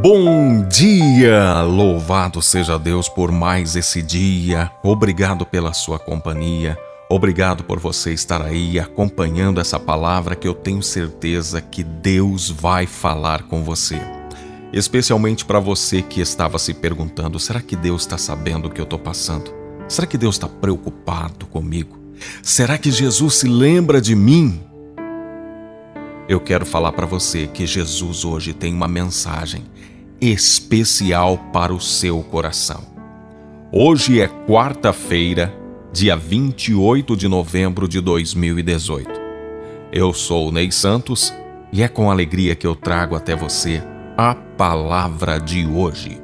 Bom dia! Louvado seja Deus por mais esse dia. Obrigado pela sua companhia. Obrigado por você estar aí acompanhando essa palavra que eu tenho certeza que Deus vai falar com você. Especialmente para você que estava se perguntando, será que Deus está sabendo o que eu estou passando? Será que Deus está preocupado comigo? Será que Jesus se lembra de mim? Eu quero falar para você que Jesus hoje tem uma mensagem especial para o seu coração. Hoje é quarta-feira, dia 28 de novembro de 2018. Eu sou o Ney Santos e é com alegria que eu trago até você a palavra de hoje.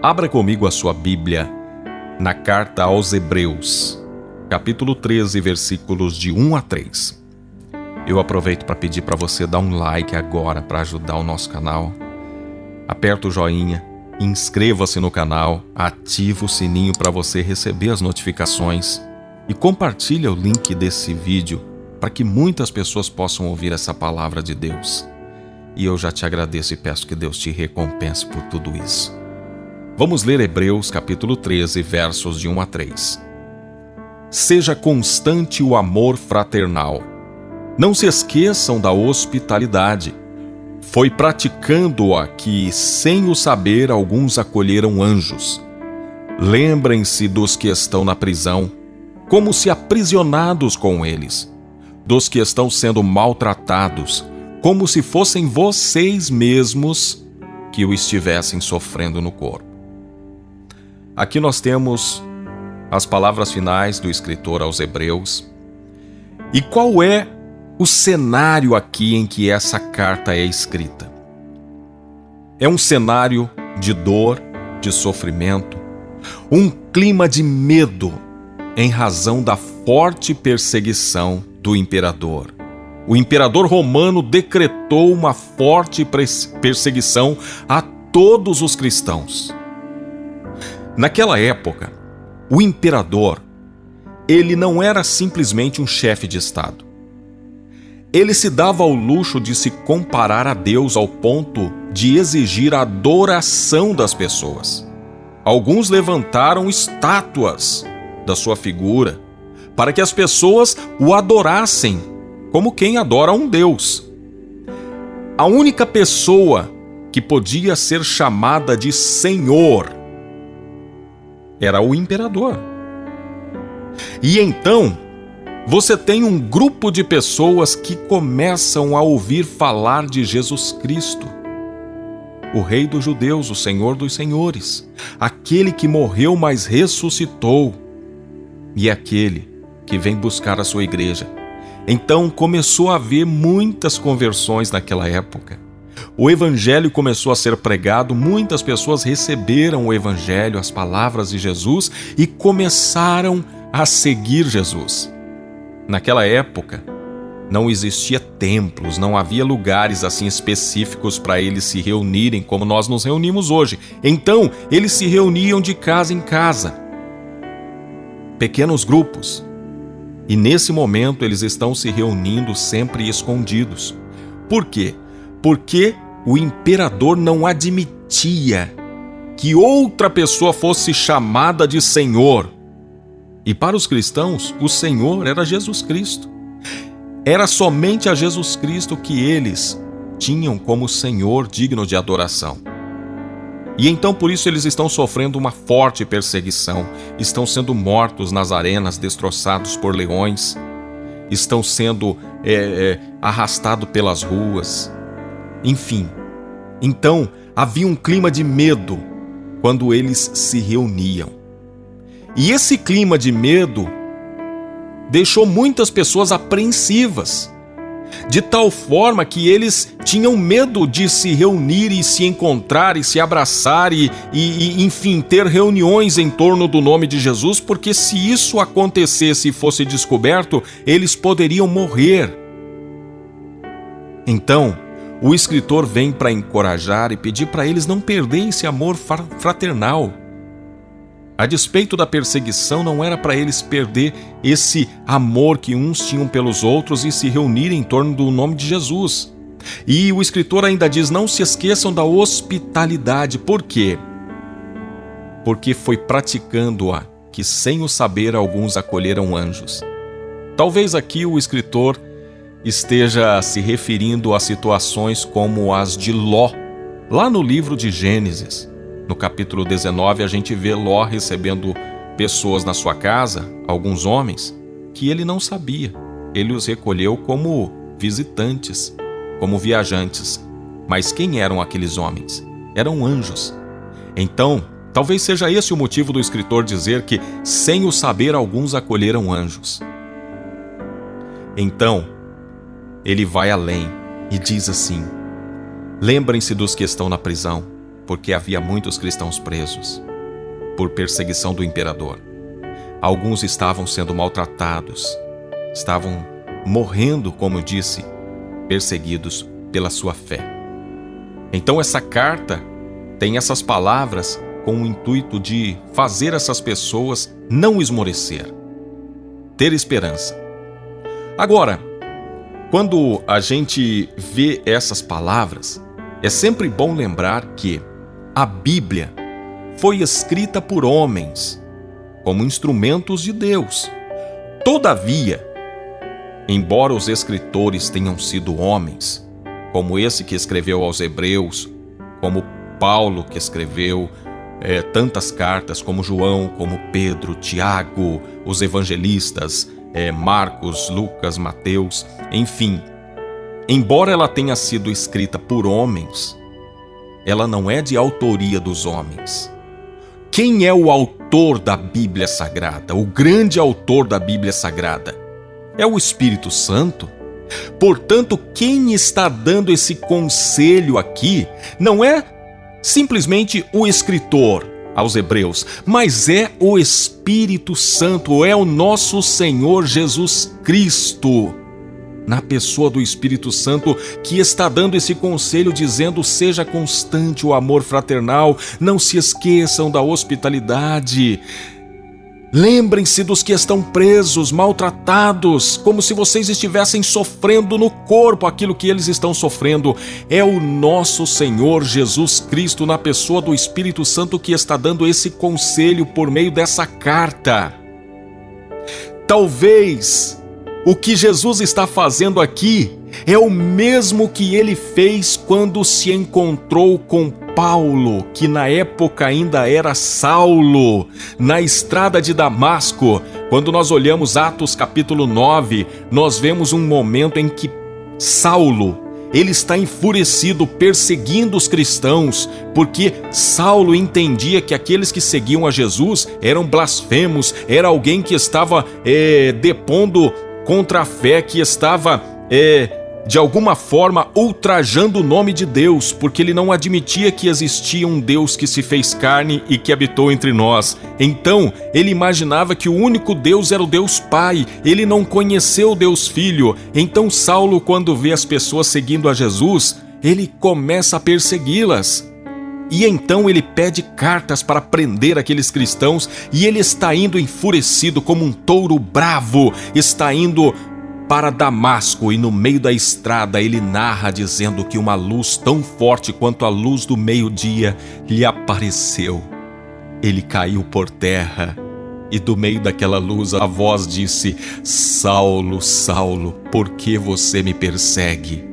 Abra comigo a sua Bíblia na carta aos Hebreus, capítulo 13, versículos de 1 a 3. Eu aproveito para pedir para você dar um like agora para ajudar o nosso canal. Aperta o joinha, inscreva-se no canal, ativa o sininho para você receber as notificações e compartilha o link desse vídeo para que muitas pessoas possam ouvir essa palavra de Deus. E eu já te agradeço e peço que Deus te recompense por tudo isso. Vamos ler Hebreus capítulo 13, versos de 1 a 3. Seja constante o amor fraternal. Não se esqueçam da hospitalidade. Foi praticando-a que, sem o saber, alguns acolheram anjos. Lembrem-se dos que estão na prisão, como se aprisionados com eles, dos que estão sendo maltratados, como se fossem vocês mesmos que o estivessem sofrendo no corpo. Aqui nós temos as palavras finais do escritor aos Hebreus. E qual é o cenário aqui em que essa carta é escrita? É um cenário de dor, de sofrimento, um clima de medo em razão da forte perseguição do imperador. O imperador romano decretou uma forte perseguição a todos os cristãos. Naquela época, o imperador, ele não era simplesmente um chefe de estado. Ele se dava ao luxo de se comparar a Deus ao ponto de exigir a adoração das pessoas. Alguns levantaram estátuas da sua figura para que as pessoas o adorassem como quem adora um Deus. A única pessoa que podia ser chamada de Senhor era o imperador. E então, você tem um grupo de pessoas que começam a ouvir falar de Jesus Cristo, o Rei dos Judeus, o Senhor dos Senhores, aquele que morreu, mas ressuscitou, e aquele que vem buscar a sua igreja. Então começou a haver muitas conversões naquela época. O evangelho começou a ser pregado, muitas pessoas receberam o evangelho, as palavras de Jesus, e começaram a seguir Jesus. Naquela época, não existia templos, não havia lugares assim específicos para eles se reunirem como nós nos reunimos hoje. Então, eles se reuniam de casa em casa, pequenos grupos. E nesse momento eles estão se reunindo sempre escondidos. Por quê? Porque o imperador não admitia que outra pessoa fosse chamada de Senhor. E para os cristãos, o Senhor era Jesus Cristo. Era somente a Jesus Cristo que eles tinham como Senhor digno de adoração. E então por isso eles estão sofrendo uma forte perseguição, estão sendo mortos nas arenas, destroçados por leões, estão sendo arrastados pelas ruas, enfim. Então havia um clima de medo quando eles se reuniam. E esse clima de medo deixou muitas pessoas apreensivas, de tal forma que eles tinham medo de se reunir e se encontrar e se abraçar e enfim, ter reuniões em torno do nome de Jesus, porque se isso acontecesse e fosse descoberto, eles poderiam morrer. Então, o escritor vem para encorajar e pedir para eles não perderem esse amor fraternal. A despeito da perseguição, não era para eles perder esse amor que uns tinham pelos outros e se reunirem em torno do nome de Jesus. E o escritor ainda diz: não se esqueçam da hospitalidade. Por quê? Porque foi praticando-a que, sem o saber, alguns acolheram anjos. Talvez aqui o escritor esteja se referindo a situações como as de Ló. Lá no livro de Gênesis, no capítulo 19, a gente vê Ló recebendo pessoas na sua casa, alguns homens, que ele não sabia. Ele os recolheu como visitantes, como viajantes. Mas quem eram aqueles homens? Eram anjos. Então, talvez seja esse o motivo do escritor dizer que, sem o saber, alguns acolheram anjos. Então, ele vai além e diz assim: lembrem-se dos que estão na prisão, porque havia muitos cristãos presos por perseguição do imperador. Alguns estavam sendo maltratados, estavam morrendo, como eu disse, perseguidos pela sua fé. Então essa carta tem essas palavras com o intuito de fazer essas pessoas não esmorecer, ter esperança. Agora, quando a gente vê essas palavras, é sempre bom lembrar que a Bíblia foi escrita por homens, como instrumentos de Deus. Todavia, embora os escritores tenham sido homens, como esse que escreveu aos Hebreus, como Paulo que escreveu tantas cartas, como João, como Pedro, Tiago, os evangelistas, Marcos, Lucas, Mateus, enfim, embora ela tenha sido escrita por homens, ela não é de autoria dos homens. Quem é o autor da Bíblia Sagrada, o grande autor da Bíblia Sagrada? É o Espírito Santo. Portanto, quem está dando esse conselho aqui não é simplesmente o escritor aos Hebreus, mas é o Espírito Santo, é o nosso Senhor Jesus Cristo, na pessoa do Espírito Santo, que está dando esse conselho, dizendo: seja constante o amor fraternal, não se esqueçam da hospitalidade. Lembrem-se dos que estão presos, maltratados, como se vocês estivessem sofrendo no corpo aquilo que eles estão sofrendo. É o nosso Senhor Jesus Cristo, na pessoa do Espírito Santo, que está dando esse conselho por meio dessa carta. Talvez o que Jesus está fazendo aqui é o mesmo que ele fez quando se encontrou com Paulo, que na época ainda era Saulo, na estrada de Damasco. Quando nós olhamos Atos capítulo 9, nós vemos um momento em que Saulo, ele está enfurecido, perseguindo os cristãos, porque Saulo entendia que aqueles que seguiam a Jesus eram blasfemos, era alguém que estava depondo contra a fé, que estava de alguma forma ultrajando o nome de Deus, porque ele não admitia que existia um Deus que se fez carne e que habitou entre nós. Então, ele imaginava que o único Deus era o Deus Pai, ele não conheceu o Deus Filho. Então Saulo, quando vê as pessoas seguindo a Jesus, ele começa a persegui-las. E então ele pede cartas para prender aqueles cristãos, e ele está indo enfurecido como um touro bravo, está indo para Damasco, e no meio da estrada ele narra dizendo que uma luz tão forte quanto a luz do meio-dia lhe apareceu. Ele caiu por terra, e do meio daquela luz a voz disse: Saulo, Saulo, por que você me persegue?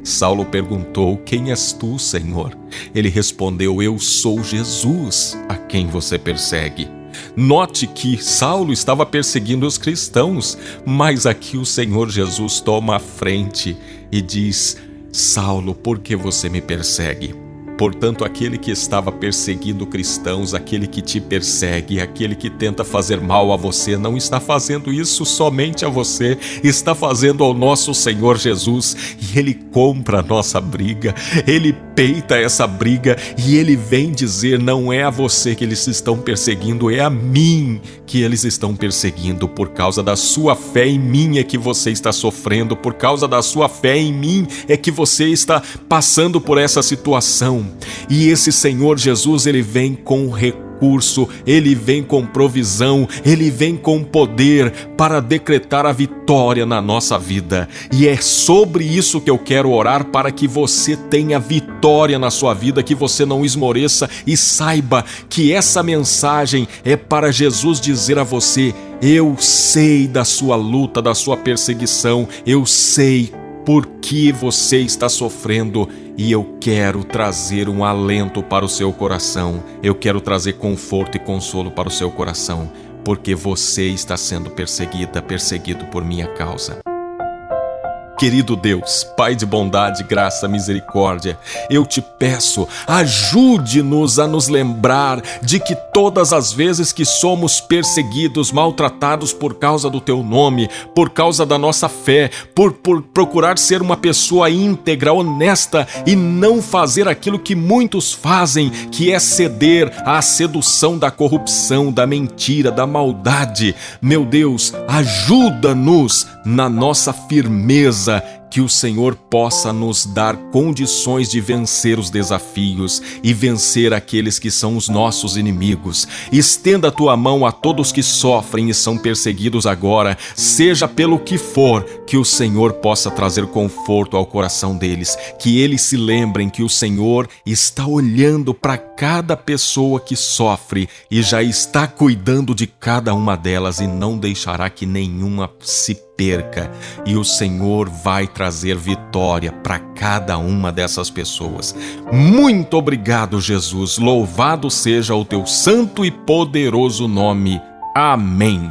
Saulo perguntou: quem és tu, Senhor? Ele respondeu: eu sou Jesus, a quem você persegue. Note que Saulo estava perseguindo os cristãos, mas aqui o Senhor Jesus toma a frente e diz: Saulo, por que você me persegue? Portanto, aquele que estava perseguindo cristãos, aquele que te persegue, aquele que tenta fazer mal a você, não está fazendo isso somente a você, está fazendo ao nosso Senhor Jesus, e Ele compra a nossa briga, Ele peita essa briga, e Ele vem dizer: não é a você que eles estão perseguindo, é a mim que eles estão perseguindo. Por causa da sua fé em mim é que você está sofrendo, por causa da sua fé em mim é que você está passando por essa situação. E esse Senhor Jesus, ele vem com recurso, Ele vem com provisão, Ele vem com poder para decretar a vitória na nossa vida. E é sobre isso que eu quero orar, para que você tenha vitória na sua vida, que você não esmoreça e saiba que essa mensagem é para Jesus dizer a você: eu sei da sua luta, da sua perseguição, eu sei por que você está sofrendo e eu quero trazer um alento para o seu coração, eu quero trazer conforto e consolo para o seu coração, porque você está sendo perseguido por minha causa. Querido Deus, Pai de bondade, graça, misericórdia, eu te peço, ajude-nos a nos lembrar de que todas as vezes que somos perseguidos, maltratados por causa do teu nome, por causa da nossa fé, por procurar ser uma pessoa íntegra, honesta e não fazer aquilo que muitos fazem, que é ceder à sedução da corrupção, da mentira, da maldade. Meu Deus, ajuda-nos na nossa firmeza, que o Senhor possa nos dar condições de vencer os desafios e vencer aqueles que são os nossos inimigos. Estenda a tua mão a todos que sofrem e são perseguidos agora, seja pelo que for, que o Senhor possa trazer conforto ao coração deles, que eles se lembrem que o Senhor está olhando para cada pessoa que sofre e já está cuidando de cada uma delas e não deixará que nenhuma se perca, e o Senhor vai trazer vitória para cada uma dessas pessoas. Muito obrigado, Jesus. Louvado seja o teu santo e poderoso nome. Amém.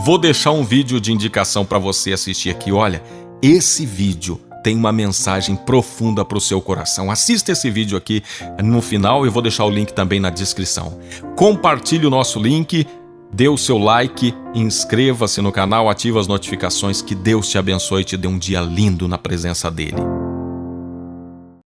Vou deixar um vídeo de indicação para você assistir aqui. Olha, esse vídeo tem uma mensagem profunda para o seu coração. Assista esse vídeo aqui no final, eu vou deixar o link também na descrição. Compartilhe o nosso link, dê o seu like, inscreva-se no canal, ative as notificações. Que Deus te abençoe e te dê um dia lindo na presença dele.